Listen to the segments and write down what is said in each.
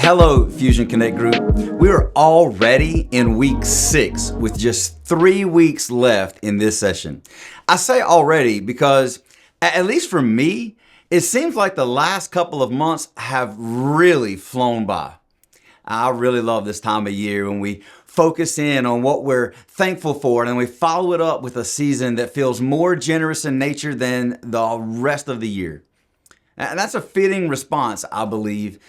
Hello, Fusion Connect Group. We are already in week 6 with just 3 weeks left in this session. I say already because, at least for me, it seems like the last couple of months have really flown by. I really love this time of year when we focus in on what we're thankful for and we follow it up with a season that feels more generous in nature than the rest of the year. And that's a fitting response, I believe,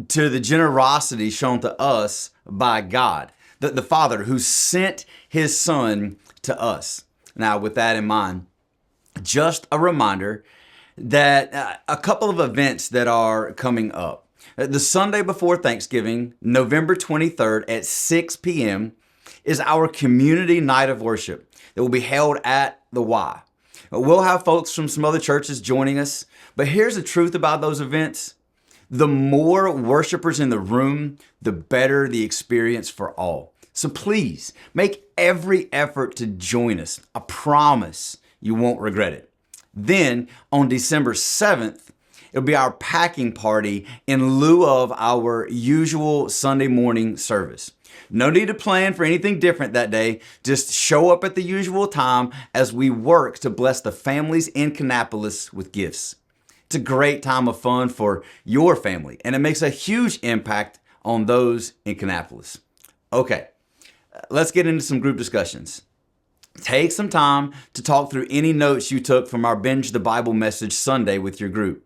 to the generosity shown to us by God, the Father who sent His Son to us. Now, with that in mind, just a reminder that a couple of events that are coming up. The Sunday before Thanksgiving, November 23rd at 6 p.m. is our community night of worship that will be held at the Y. We'll have folks from some other churches joining us, but here's the truth about those events. The more worshipers in the room, the better the experience for all. So please make every effort to join us. I promise you won't regret it. Then on December 7th, it'll be our packing party in lieu of our usual Sunday morning service. No need to plan for anything different that day. Just show up at the usual time as we work to bless the families in Kannapolis with gifts. It's a great time of fun for your family, and it makes a huge impact on those in Kannapolis. Okay, let's get into some group discussions. Take some time to talk through any notes you took from our Binge the Bible message Sunday with your group.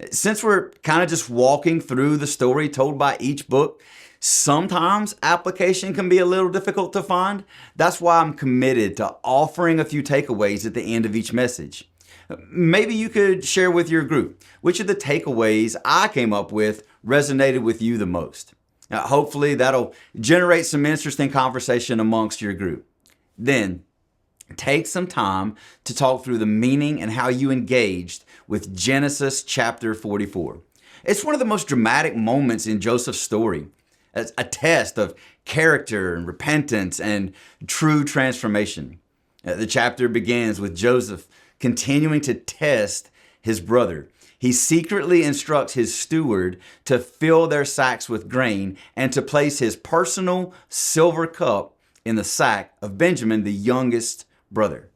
Since we're kind of just walking through the story told by each book, sometimes application can be a little difficult to find. That's why I'm committed to offering a few takeaways at the end of each message. Maybe you could share with your group which of the takeaways I came up with resonated with you the most. Hopefully that'll generate some interesting conversation amongst your group. Then take some time to talk through the meaning and how you engaged with Genesis chapter 44. It's one of the most dramatic moments in Joseph's story. It's a test of character and repentance and true transformation. The chapter begins with Joseph continuing to test his brother. He secretly instructs his steward to fill their sacks with grain and to place his personal silver cup in the sack of Benjamin, the youngest brother.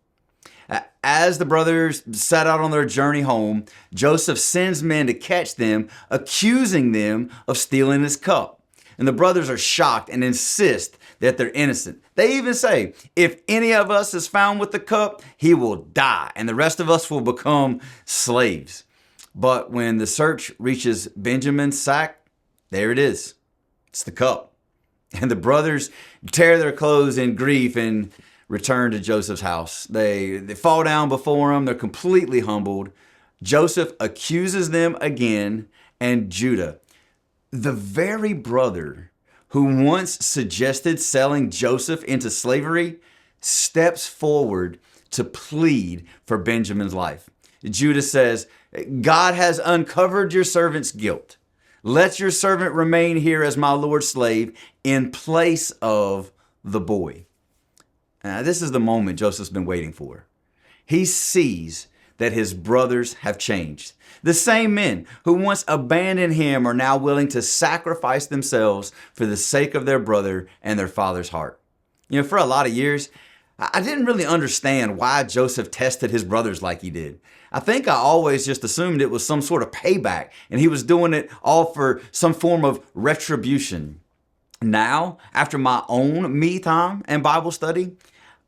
As the brothers set out on their journey home, Joseph sends men to catch them, accusing them of stealing his cup. And the brothers are shocked and insist that they're innocent. They even say, if any of us is found with the cup, he will die, and the rest of us will become slaves. But when the search reaches Benjamin's sack, there it is. It's the cup. And the brothers tear their clothes in grief and return to Joseph's house. They fall down before him. They're completely humbled. Joseph accuses them again, and Judah, the very brother who once suggested selling Joseph into slavery, steps forward to plead for Benjamin's life. Judah says, God has uncovered your servant's guilt. Let your servant remain here as my Lord's slave in place of the boy. Now, this is the moment Joseph's been waiting for. He sees that his brothers have changed. The same men who once abandoned him are now willing to sacrifice themselves for the sake of their brother and their father's heart. You know, for a lot of years, I didn't really understand why Joseph tested his brothers like he did. I think I always just assumed it was some sort of payback and he was doing it all for some form of retribution. Now, after my own me time and Bible study,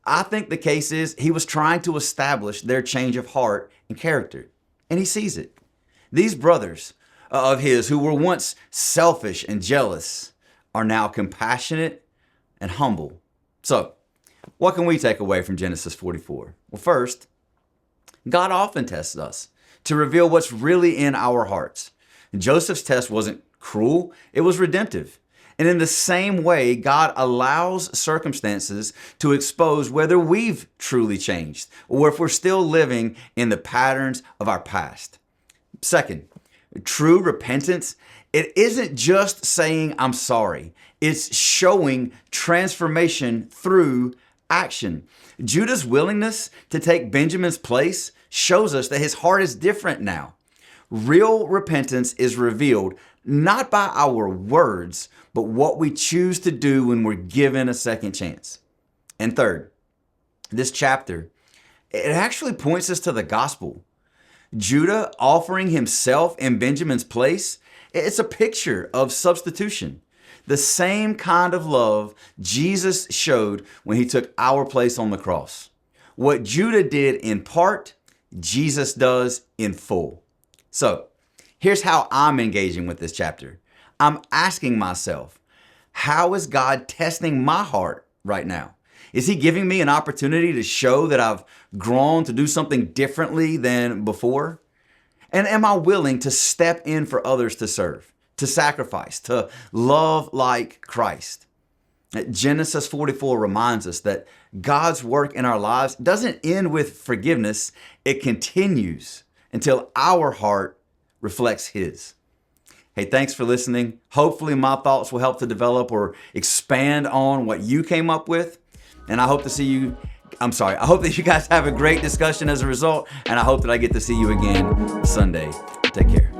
I think the case is he was trying to establish their change of heart and character, and he sees it. These brothers of his who were once selfish and jealous are now compassionate and humble. So, what can we take away from Genesis 44? Well, first, God often tests us to reveal what's really in our hearts. Joseph's test wasn't cruel, it was redemptive. And in the same way, God allows circumstances to expose whether we've truly changed or if we're still living in the patterns of our past. Second, true repentance, it isn't just saying I'm sorry. It's showing transformation through action. Judah's willingness to take Benjamin's place shows us that his heart is different now. Real repentance is revealed not by our words, but what we choose to do when we're given a second chance. And third, this chapter, it actually points us to the gospel. Judah offering himself in Benjamin's place, it's a picture of substitution. The same kind of love Jesus showed when he took our place on the cross. What Judah did in part, Jesus does in full. So here's how I'm engaging with this chapter. I'm asking myself, how is God testing my heart right now? Is he giving me an opportunity to show that I've grown to do something differently than before? And am I willing to step in for others to serve, to sacrifice, to love like Christ? Genesis 44 reminds us that God's work in our lives doesn't end with forgiveness. It continues until our heart reflects his. Hey, thanks for listening. Hopefully my thoughts will help to develop or expand on what you came up with. And I hope that you guys have a great discussion as a result. And I hope that I get to see you again Sunday. Take care.